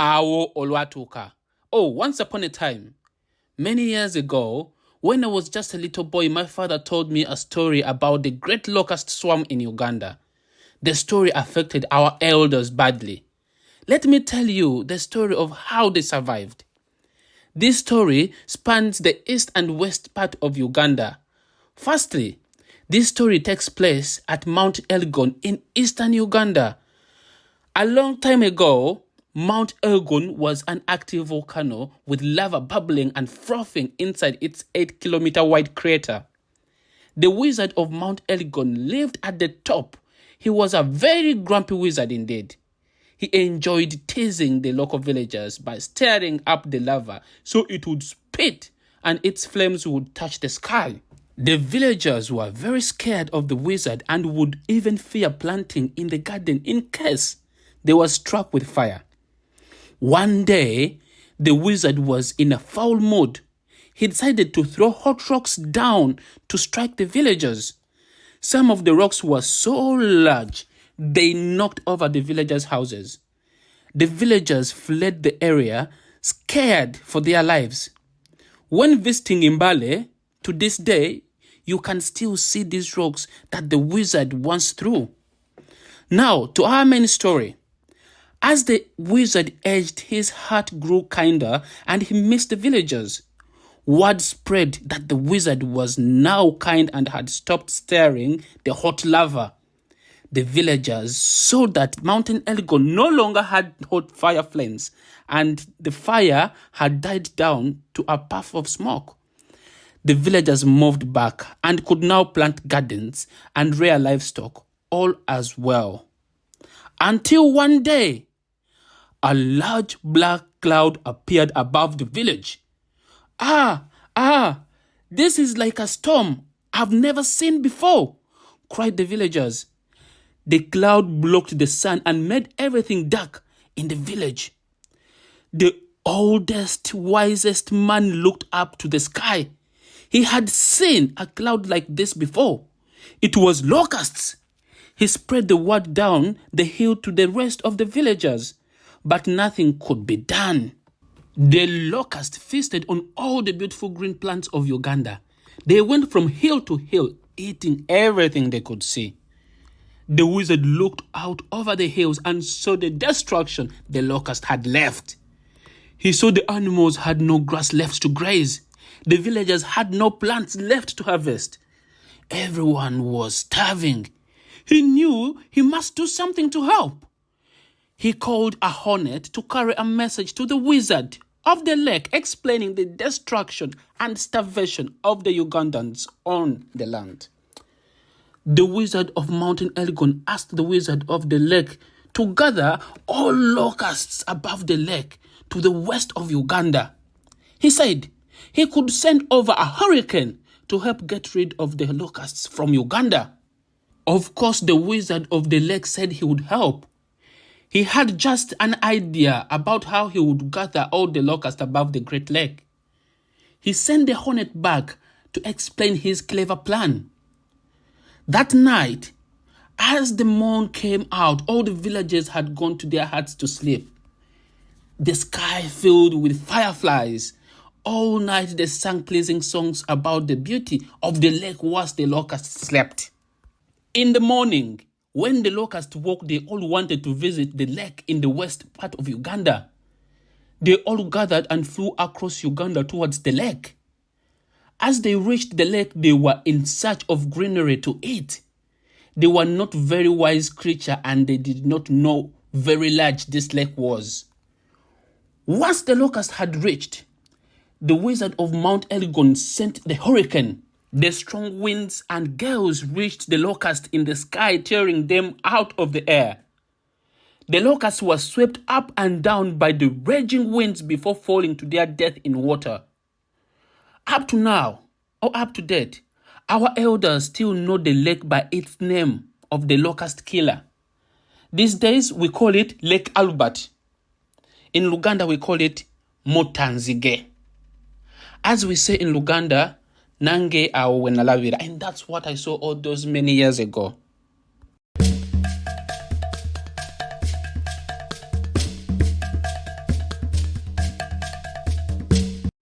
Awo Olwatuka. Oh, once upon a time, many years ago, when I was just a little boy, my father told me a story about the great locust swarm in Uganda. The story affected our elders badly. Let me tell you the story of how they survived. This story spans the east and west part of Uganda. Firstly, this story takes place at Mount Elgon in eastern Uganda. A long time ago, Mount Elgon was an active volcano with lava bubbling and frothing inside its 8-kilometer wide crater. The wizard of Mount Elgon lived at the top. He was a very grumpy wizard indeed. He enjoyed teasing the local villagers by stirring up the lava so it would spit and its flames would touch the sky. The villagers were very scared of the wizard and would even fear planting in the garden in case they were struck with fire. One day, the wizard was in a foul mood. He decided to throw hot rocks down to strike the villagers. Some of the rocks were so large, they knocked over the villagers' houses. The villagers fled the area, scared for their lives. When visiting Mbale, to this day, you can still see these rocks that the wizard once threw. Now, to our main story. As the wizard aged, his heart grew kinder and he missed the villagers. Word spread that the wizard was now kind and had stopped stirring the hot lava. The villagers saw that Mountain Elgon no longer had hot fire flames and the fire had died down to a puff of smoke. The villagers moved back and could now plant gardens and rear livestock, all as well. Until one day, a large black cloud appeared above the village. This is like a storm I've never seen before, cried the villagers. The cloud blocked the sun and made everything dark in the village. The oldest, wisest man looked up to the sky. He had seen a cloud like this before. It was locusts. He spread the word down the hill to the rest of the villagers, but nothing could be done. The locusts feasted on all the beautiful green plants of Uganda. They went from hill to hill, eating everything they could see. The wizard looked out over the hills and saw the destruction the locusts had left. He saw the animals had no grass left to graze. The villagers had no plants left to harvest. Everyone was starving. He knew he must do something to help. He called a hornet to carry a message to the wizard of the lake explaining the destruction and starvation of the Ugandans on the land. The wizard of Mountain Elgon asked the wizard of the lake to gather all locusts above the lake to the west of Uganda. He said he could send over a hurricane to help get rid of the locusts from Uganda. Of course, the wizard of the lake said he would help. He had just an idea about how he would gather all the locusts above the Great Lake. He sent the hornet back to explain his clever plan. That night, as the moon came out, all the villagers had gone to their huts to sleep. The sky filled with fireflies. All night they sang pleasing songs about the beauty of the lake whilst the locusts slept. In the morning, when the locusts woke, they all wanted to visit the lake in the west part of Uganda. They all gathered and flew across Uganda towards the lake. As they reached the lake, they were in search of greenery to eat. They were not very wise creatures and they did not know very large this lake was. Once the locusts had reached, the wizard of Mount Elgon sent the hurricane. The strong winds and gales reached the locusts in the sky, tearing them out of the air. The locusts were swept up and down by the raging winds before falling to their death in water. Up to now, or up to date, our elders still know the lake by its name of the Locust Killer. These days, we call it Lake Albert. In Luganda, we call it muttanzige. As we say in Luganda, nange awo wenalabira, and that's what I saw all those many years ago.